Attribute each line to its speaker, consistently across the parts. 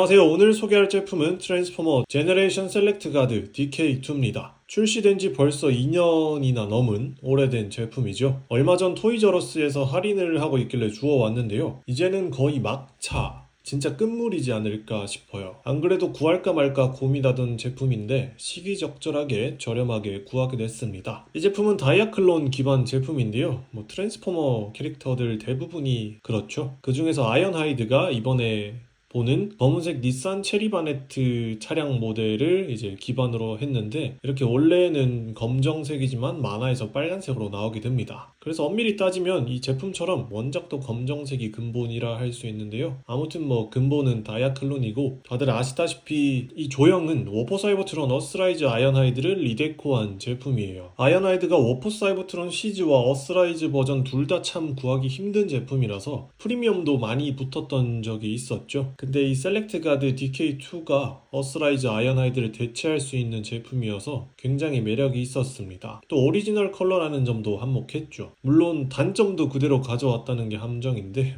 Speaker 1: 안녕하세요. 오늘 소개할 제품은 트랜스포머 제너레이션 셀렉트 가드 DK2입니다. 출시된 지 벌써 2년이나 넘은 오래된 제품이죠. 얼마 전 토이저러스에서 할인을 하고 있길래 주워왔는데요. 이제는 거의 막차, 진짜 끝물이지 않을까 싶어요. 안 그래도 구할까 말까 고민하던 제품인데 시기적절하게 저렴하게 구하게 됐습니다. 이 제품은 다이아클론 기반 제품인데요. 트랜스포머 캐릭터들 대부분이 그렇죠. 그 중에서 아이언하이드가 이번에 보는 검은색 닛산 체리바네트 차량 모델을 이제 기반으로 했는데, 이렇게 원래는 검정색이지만 만화에서 빨간색으로 나오게 됩니다. 그래서 엄밀히 따지면 이 제품처럼 원작도 검정색이 근본이라 할 수 있는데요. 아무튼 근본은 다이아클론이고, 다들 아시다시피 이 조형은 워포 사이버트론 어스라이즈 아이언하이드를 리데코한 제품이에요. 아이언하이드가 워포 사이버트론 시즈와 어스라이즈 버전 둘 다 참 구하기 힘든 제품이라서 프리미엄도 많이 붙었던 적이 있었죠. 근데 이 셀렉트 가드 DK2가 어스라이즈 아이언하이드를 대체할 수 있는 제품이어서 굉장히 매력이 있었습니다. 또 오리지널 컬러라는 점도 한몫했죠. 물론 단점도 그대로 가져왔다는 게 함정인데,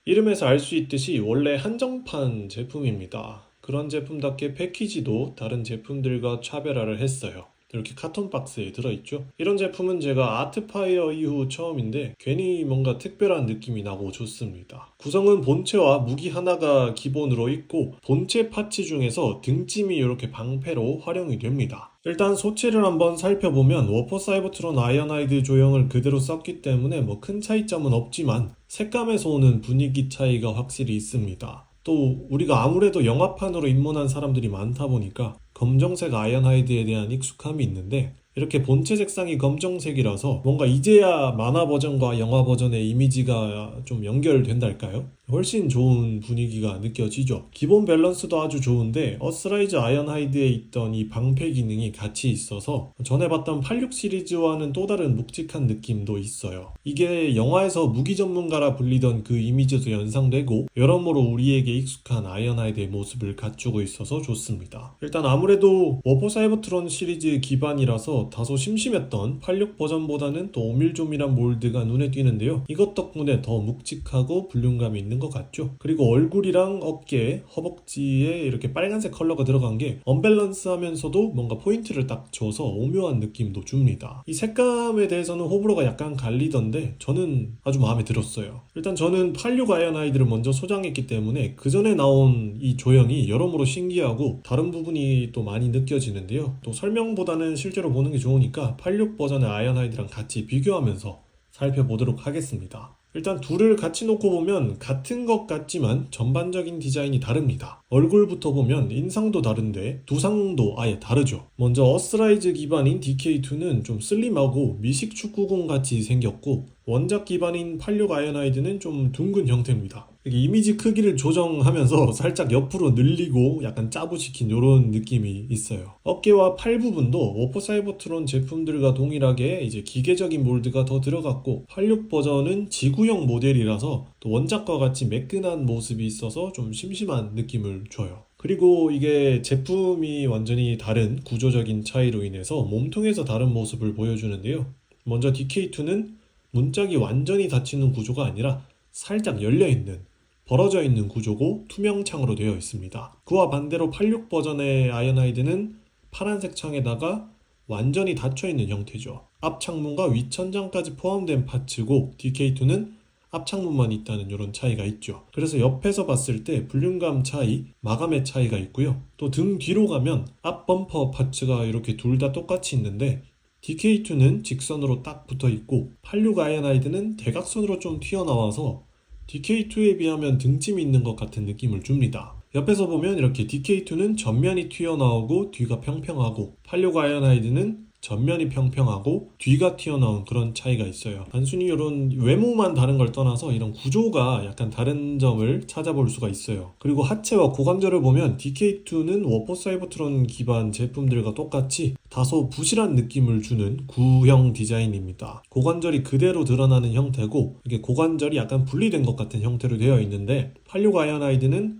Speaker 1: 이름에서 알 수 있듯이 원래 한정판 제품입니다. 그런 제품답게 패키지도 다른 제품들과 차별화를 했어요. 이렇게 카톤 박스에 들어있죠. 이런 제품은 제가 아트파이어 이후 처음인데 괜히 뭔가 특별한 느낌이 나고 좋습니다. 구성은 본체와 무기 하나가 기본으로 있고, 본체 파츠 중에서 등짐이 이렇게 방패로 활용이 됩니다. 일단 소체를 한번 살펴보면 워포 사이버트론 아이언하이드 조형을 그대로 썼기 때문에 큰 차이점은 없지만 색감에서 오는 분위기 차이가 확실히 있습니다. 또 우리가 아무래도 영화판으로 입문한 사람들이 많다 보니까 검정색 아이언하이드에 대한 익숙함이 있는데, 이렇게 본체 색상이 검정색이라서 뭔가 이제야 만화 버전과 영화 버전의 이미지가 좀 연결된달까요? 훨씬 좋은 분위기가 느껴지죠. 기본 밸런스도 아주 좋은데 어스라이즈 아이언하이드에 있던 이 방패 기능이 같이 있어서 전에 봤던 86 시리즈와는 또 다른 묵직한 느낌도 있어요. 이게 영화에서 무기 전문가라 불리던 그 이미지도 연상되고, 여러모로 우리에게 익숙한 아이언하이드의 모습을 갖추고 있어서 좋습니다. 일단 아무래도 워포 사이버트론 시리즈 기반이라서 다소 심심했던 86 버전보다는 또 오밀조밀한 몰드가 눈에 띄는데요. 이것 덕분에 더 묵직하고 볼륨감이 있는 것 같죠. 그리고 얼굴이랑 어깨, 허벅지에 이렇게 빨간색 컬러가 들어간 게 언밸런스하면서도 뭔가 포인트를 딱 줘서 오묘한 느낌도 줍니다. 이 색감에 대해서는 호불호가 약간 갈리던데 저는 아주 마음에 들었어요. 일단 저는 86 아이언하이드를 먼저 소장했기 때문에 그 전에 나온 이 조형이 여러모로 신기하고 다른 부분이 또 많이 느껴지는데요. 또 설명보다는 실제로 보는 게 좋으니까 86 버전의 아이언하이드랑 같이 비교하면서 살펴보도록 하겠습니다. 일단 둘을 같이 놓고 보면 같은 것 같지만 전반적인 디자인이 다릅니다. 얼굴부터 보면 인상도 다른데 두상도 아예 다르죠. 먼저 어스라이즈 기반인 DK2는 좀 슬림하고 미식 축구공 같이 생겼고, 원작 기반인 86 아이언하이드는 좀 둥근 형태입니다. 이미지 크기를 조정하면서 살짝 옆으로 늘리고 약간 짜부시킨 이런 느낌이 있어요. 어깨와 팔 부분도 워포 사이버트론 제품들과 동일하게 이제 기계적인 몰드가 더 들어갔고, 86 버전은 지구형 모델이라서 또 원작과 같이 매끈한 모습이 있어서 좀 심심한 느낌을 줘요. 그리고 이게 제품이 완전히 다른 구조적인 차이로 인해서 몸통에서 다른 모습을 보여주는데요. 먼저 DK2는 문짝이 완전히 닫히는 구조가 아니라 살짝 열려있는, 벌어져 있는 구조고 투명창으로 되어 있습니다. 그와 반대로 86 버전의 아이언하이드는 파란색 창에다가 완전히 닫혀있는 형태죠. 앞창문과 윗천장까지 포함된 파츠고, DK2는 앞창문만 있다는 이런 차이가 있죠. 그래서 옆에서 봤을 때 볼륨감 차이, 마감의 차이가 있고요. 또 등 뒤로 가면 앞 범퍼 파츠가 이렇게 둘 다 똑같이 있는데, DK2는 직선으로 딱 붙어 있고 86 아이언하이드는 대각선으로 좀 튀어나와서 DK2에 비하면 등짐이 있는 것 같은 느낌을 줍니다. 옆에서 보면 이렇게 DK2는 전면이 튀어나오고 뒤가 평평하고, 86 아이언하이드는 전면이 평평하고 뒤가 튀어나온 그런 차이가 있어요. 단순히 이런 외모만 다른 걸 떠나서 이런 구조가 약간 다른 점을 찾아볼 수가 있어요. 그리고 하체와 고관절을 보면 DK2는 워포 사이버트론 기반 제품들과 똑같이 다소 부실한 느낌을 주는 구형 디자인입니다. 고관절이 그대로 드러나는 형태고, 이게 고관절이 약간 분리된 것 같은 형태로 되어 있는데, 86 아이언하이드는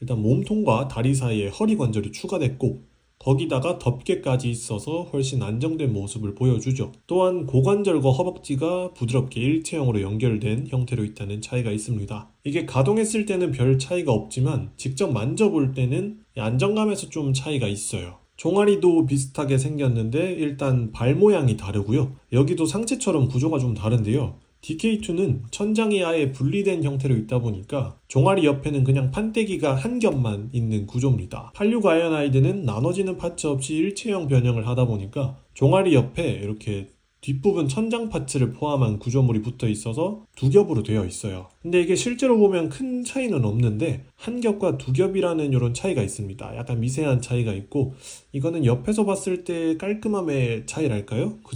Speaker 1: 일단 몸통과 다리 사이에 허리 관절이 추가됐고, 거기다가 덮개까지 있어서 훨씬 안정된 모습을 보여주죠. 또한 고관절과 허벅지가 부드럽게 일체형으로 연결된 형태로 있다는 차이가 있습니다. 이게 가동했을 때는 별 차이가 없지만 직접 만져볼 때는 안정감에서 좀 차이가 있어요. 종아리도 비슷하게 생겼는데 일단 발 모양이 다르고요. 여기도 상체처럼 구조가 좀 다른데요. DK2는 천장이 아예 분리된 형태로 있다 보니까 종아리 옆에는 그냥 판때기가 한 겹만 있는 구조입니다. 86 아이언하이드는 나눠지는 파츠 없이 일체형 변형을 하다 보니까 종아리 옆에 이렇게 뒷부분 천장 파츠를 포함한 구조물이 붙어 있어서 두 겹으로 되어 있어요. 근데 이게 실제로 보면 큰 차이는 없는데 한 겹과 두 겹이라는 이런 차이가 있습니다. 약간 미세한 차이가 있고 이거는 옆에서 봤을 때 깔끔함의 차이랄까요? 그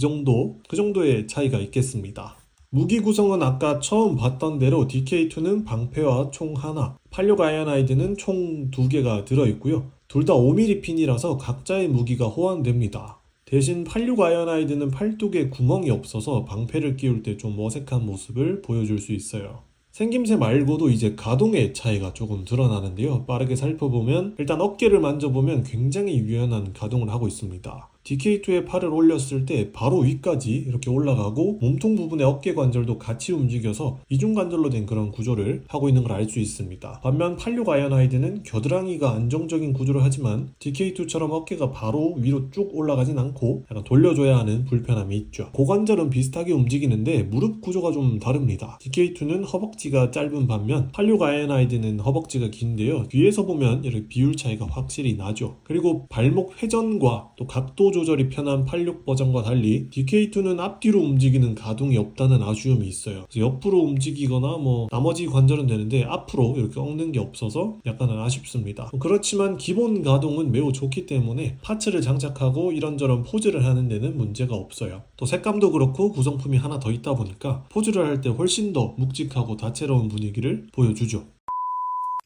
Speaker 1: 정도의 차이가 있겠습니다. 무기 구성은 아까 처음 봤던 대로 DK2는 방패와 총 하나, 86 아이언하이드는 총 2개가 들어있고요. 둘 다 5mm 핀이라서 각자의 무기가 호환됩니다. 대신 86 아이언하이드는 팔뚝에 구멍이 없어서 방패를 끼울 때 좀 어색한 모습을 보여줄 수 있어요. 생김새 말고도 이제 가동의 차이가 조금 드러나는데요. 빠르게 살펴보면 일단 어깨를 만져보면 굉장히 유연한 가동을 하고 있습니다. DK2의 팔을 올렸을 때 바로 위까지 이렇게 올라가고 몸통 부분의 어깨 관절도 같이 움직여서 이중 관절로 된 그런 구조를 하고 있는 걸 알 수 있습니다. 반면 86 아이언하이드는 겨드랑이가 안정적인 구조를 하지만 DK2처럼 어깨가 바로 위로 쭉 올라가진 않고 약간 돌려줘야 하는 불편함이 있죠. 고관절은 비슷하게 움직이는데 무릎 구조가 좀 다릅니다. DK2는 허벅지가 짧은 반면 86 아이언하이드는 허벅지가 긴데요. 뒤에서 보면 이렇게 비율 차이가 확실히 나죠. 그리고 발목 회전과 또 각도 조절이 편한 86 버전과 달리 DK2는 앞뒤로 움직이는 가동이 없다는 아쉬움이 있어요. 그래서 옆으로 움직이거나 나머지 관절은 되는데 앞으로 이렇게 꺾는 게 없어서 약간은 아쉽습니다. 그렇지만 기본 가동은 매우 좋기 때문에 파츠를 장착하고 이런저런 포즈를 하는 데는 문제가 없어요. 또 색감도 그렇고 구성품이 하나 더 있다 보니까 포즈를 할 때 훨씬 더 묵직하고 다채로운 분위기를 보여주죠.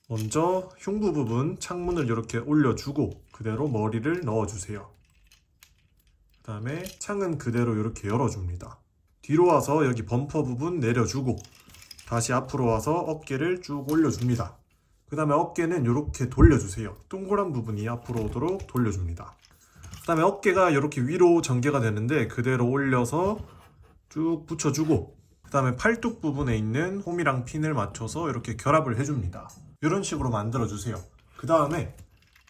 Speaker 1: 먼저 흉부 부분 창문을 이렇게 올려주고 그대로 머리를 넣어주세요. 그 다음에 창은 그대로 이렇게 열어줍니다. 뒤로 와서 여기 범퍼 부분 내려주고 다시 앞으로 와서 어깨를 쭉 올려줍니다. 그 다음에 어깨는 이렇게 돌려주세요. 동그란 부분이 앞으로 오도록 돌려줍니다. 그 다음에 어깨가 이렇게 위로 전개가 되는데 그대로 올려서 쭉 붙여주고 그 다음에 팔뚝 부분에 있는 홈이랑 핀을 맞춰서 이렇게 결합을 해줍니다. 이런 식으로 만들어주세요. 그 다음에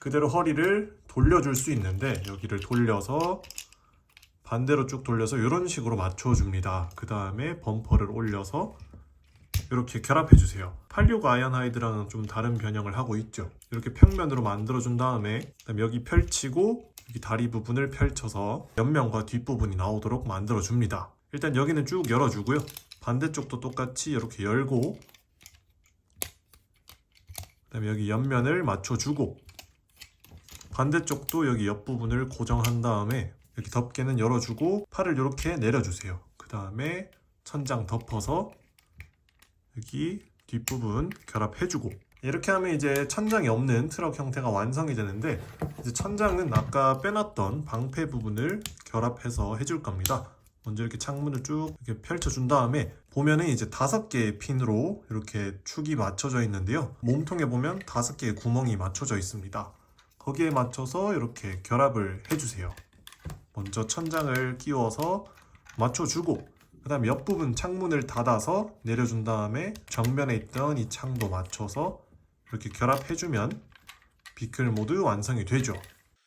Speaker 1: 그대로 허리를 돌려줄 수 있는데 여기를 돌려서 반대로 쭉 돌려서 이런 식으로 맞춰줍니다. 그 다음에 범퍼를 올려서 이렇게 결합해주세요. 86 아이언하이드랑은 좀 다른 변형을 하고 있죠. 이렇게 평면으로 만들어준 다음에 그다음에 여기 펼치고 여기 다리 부분을 펼쳐서 옆면과 뒷부분이 나오도록 만들어줍니다. 일단 여기는 쭉 열어주고요. 반대쪽도 똑같이 이렇게 열고 그다음에 여기 옆면을 맞춰주고 반대쪽도 여기 옆부분을 고정한 다음에 여기 덮개는 열어주고 팔을 이렇게 내려주세요. 그 다음에 천장 덮어서 여기 뒷부분 결합해주고 이렇게 하면 이제 천장이 없는 트럭 형태가 완성이 되는데 이제 천장은 아까 빼놨던 방패 부분을 결합해서 해줄 겁니다. 먼저 이렇게 창문을 쭉 이렇게 펼쳐준 다음에 보면은 이제 5개의 핀으로 이렇게 축이 맞춰져 있는데요. 몸통에 보면 5개의 구멍이 맞춰져 있습니다. 거기에 맞춰서 이렇게 결합을 해주세요. 먼저 천장을 끼워서 맞춰주고 그 다음에 옆부분 창문을 닫아서 내려준 다음에 정면에 있던 이 창도 맞춰서 이렇게 결합해주면 비클 모드 완성이 되죠.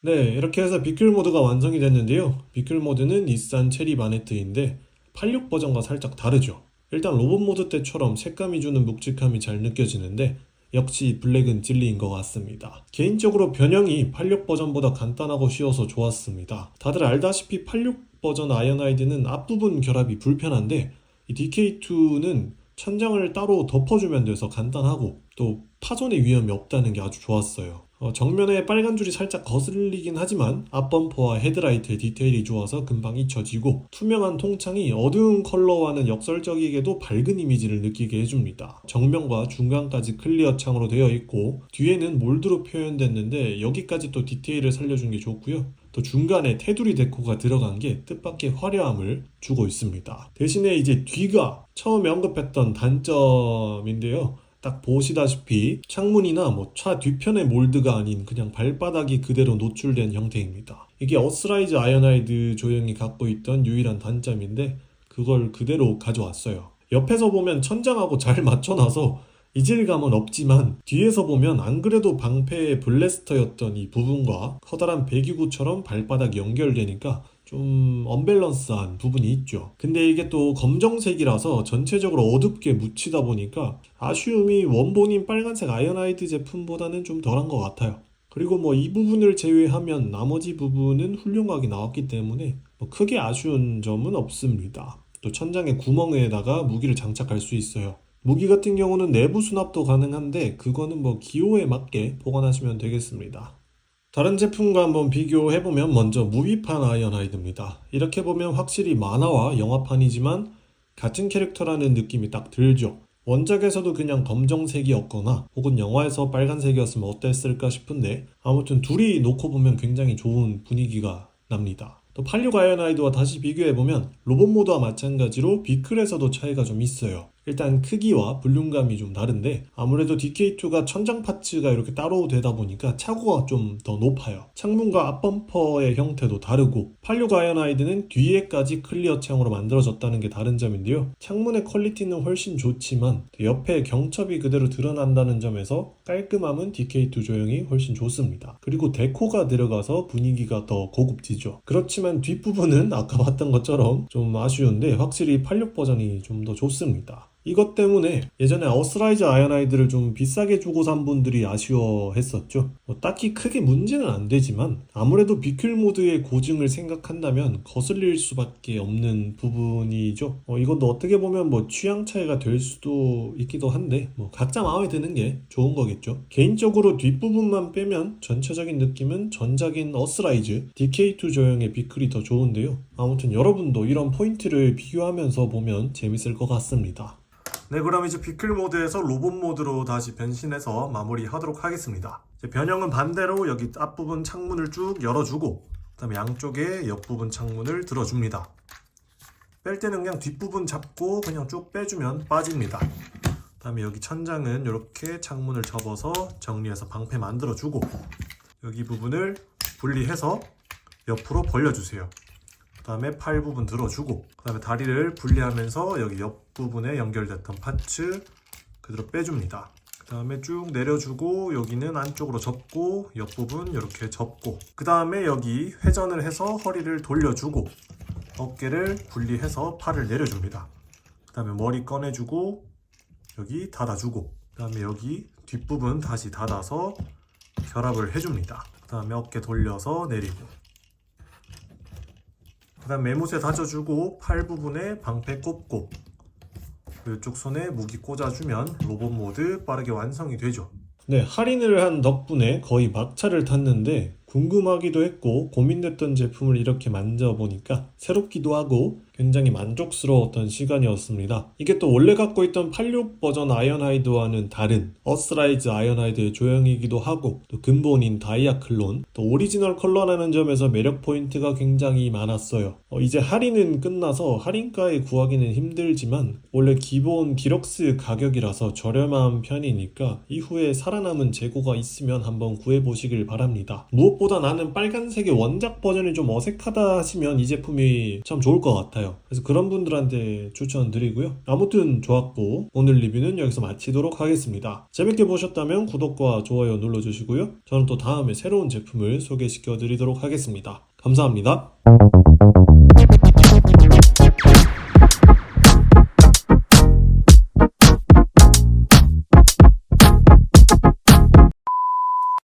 Speaker 1: 네, 이렇게 해서 비클 모드가 완성이 됐는데요. 비클 모드는 닛산 체리 바네트인데 86 버전과 살짝 다르죠. 일단 로봇 모드 때처럼 색감이 주는 묵직함이 잘 느껴지는데 역시 블랙은 진리인 것 같습니다. 개인적으로 변형이 86 버전보다 간단하고 쉬워서 좋았습니다. 다들 알다시피 86 버전 아이언하이드는 앞부분 결합이 불편한데 이 DK2는 천장을 따로 덮어주면 돼서 간단하고 또 파손의 위험이 없다는 게 아주 좋았어요. 정면에 빨간 줄이 살짝 거슬리긴 하지만 앞범퍼와 헤드라이트의 디테일이 좋아서 금방 잊혀지고 투명한 통창이 어두운 컬러와는 역설적이게도 밝은 이미지를 느끼게 해줍니다. 정면과 중간까지 클리어 창으로 되어 있고 뒤에는 몰드로 표현됐는데 여기까지 또 디테일을 살려준 게 좋고요. 또 중간에 테두리 데코가 들어간 게 뜻밖의 화려함을 주고 있습니다. 대신에 이제 뒤가 처음에 언급했던 단점인데요. 딱 보시다시피 창문이나 뭐 차 뒤편의 몰드가 아닌 그냥 발바닥이 그대로 노출된 형태입니다. 이게 어스라이즈 아이오나이드 조형이 갖고 있던 유일한 단점인데 그걸 그대로 가져왔어요. 옆에서 보면 천장하고 잘 맞춰놔서 이질감은 없지만 뒤에서 보면 안 그래도 방패의 블래스터였던 이 부분과 커다란 배기구처럼 발바닥이 연결되니까 좀 언밸런스한 부분이 있죠. 근데 이게 또 검정색이라서 전체적으로 어둡게 묻히다 보니까 아쉬움이 원본인 빨간색 아이오나이드 제품보다는 좀 덜한 것 같아요. 그리고 뭐 이 부분을 제외하면 나머지 부분은 훌륭하게 나왔기 때문에 뭐 크게 아쉬운 점은 없습니다. 또 천장의 구멍에다가 무기를 장착할 수 있어요. 무기 같은 경우는 내부 수납도 가능한데 그거는 뭐 기호에 맞게 보관하시면 되겠습니다. 다른 제품과 한번 비교해보면 먼저 무비판 아이오나이드입니다. 이렇게 보면 확실히 만화와 영화판이지만 같은 캐릭터라는 느낌이 딱 들죠. 원작에서도 그냥 검정색이었거나 혹은 영화에서 빨간색이었으면 어땠을까 싶은데 아무튼 둘이 놓고 보면 굉장히 좋은 분위기가 납니다. 또 86 아이오나이드와 다시 비교해보면 로봇 모드와 마찬가지로 비클에서도 차이가 좀 있어요. 일단 크기와 볼륨감이 좀 다른데 아무래도 DK2가 천장 파츠가 이렇게 따로 되다 보니까 차고가 좀 더 높아요. 창문과 앞범퍼의 형태도 다르고 86 아이오나이드는 뒤에까지 클리어 창으로 만들어졌다는 게 다른 점인데요. 창문의 퀄리티는 훨씬 좋지만 옆에 경첩이 그대로 드러난다는 점에서 깔끔함은 DK2 조형이 훨씬 좋습니다. 그리고 데코가 들어가서 분위기가 더 고급지죠. 그렇지만 뒷부분은 아까 봤던 것처럼 좀 아쉬운데 확실히 86 버전이 좀 더 좋습니다. 이것 때문에 예전에 어스라이즈 아이오나이드를 좀 비싸게 주고 산 분들이 아쉬워했었죠. 딱히 크게 문제는 안 되지만 아무래도 비클 모드의 고증을 생각한다면 거슬릴 수밖에 없는 부분이죠. 이것도 어떻게 보면 뭐 취향 차이가 될 수도 있기도 한데 뭐 각자 마음에 드는 게 좋은 거겠죠. 개인적으로 뒷부분만 빼면 전체적인 느낌은 전작인 어스라이즈 DK2 조형의 비클이 더 좋은데요. 아무튼 여러분도 이런 포인트를 비교하면서 보면 재밌을 것 같습니다. 네, 그럼 이제 비클 모드에서 로봇 모드로 다시 변신해서 마무리하도록 하겠습니다. 이제 변형은 반대로 여기 앞부분 창문을 쭉 열어주고 그 다음에 양쪽에 옆부분 창문을 들어줍니다. 뺄 때는 그냥 뒷부분 잡고 그냥 쭉 빼주면 빠집니다. 그 다음에 여기 천장은 이렇게 창문을 접어서 정리해서 방패 만들어주고 여기 부분을 분리해서 옆으로 벌려주세요. 그 다음에 팔 부분 들어주고 그 다음에 다리를 분리하면서 여기 옆부분에 연결됐던 파츠 그대로 빼줍니다. 그 다음에 쭉 내려주고 여기는 안쪽으로 접고 옆부분 이렇게 접고 그 다음에 여기 회전을 해서 허리를 돌려주고 어깨를 분리해서 팔을 내려줍니다. 그 다음에 머리 꺼내주고 여기 닫아주고 그 다음에 여기 뒷부분 다시 닫아서 결합을 해줍니다. 그 다음에 어깨 돌려서 내리고 그 다음 매무새 다져주고 팔 부분에 방패 꼽고 이쪽 손에 무기 꽂아주면 로봇 모드 빠르게 완성이 되죠. 네, 할인을 한 덕분에 거의 막차를 탔는데 궁금하기도 했고 고민됐던 제품을 이렇게 만져보니까 새롭기도 하고 굉장히 만족스러웠던 시간이었습니다. 이게 또 원래 갖고 있던 86 버전 아이오나이드와는 다른 어스라이즈 아이오나이드의 조형이기도 하고 또 근본인 다이아 클론 또 오리지널 컬러라는 점에서 매력 포인트가 굉장히 많았어요. 이제 할인은 끝나서 할인가에 구하기는 힘들지만 원래 기본 디럭스 가격이라서 저렴한 편이니까 이후에 살아남은 재고가 있으면 한번 구해보시길 바랍니다. 무엇보다 나는 빨간색의 원작 버전이 좀 어색하다 하시면 이 제품이 참 좋을 것 같아요. 그래서 그런 분들한테 추천드리고요. 아무튼 좋았고 오늘 리뷰는 여기서 마치도록 하겠습니다. 재밌게 보셨다면 구독과 좋아요 눌러주시고요. 저는 또 다음에 새로운 제품을 소개시켜 드리도록 하겠습니다. 감사합니다.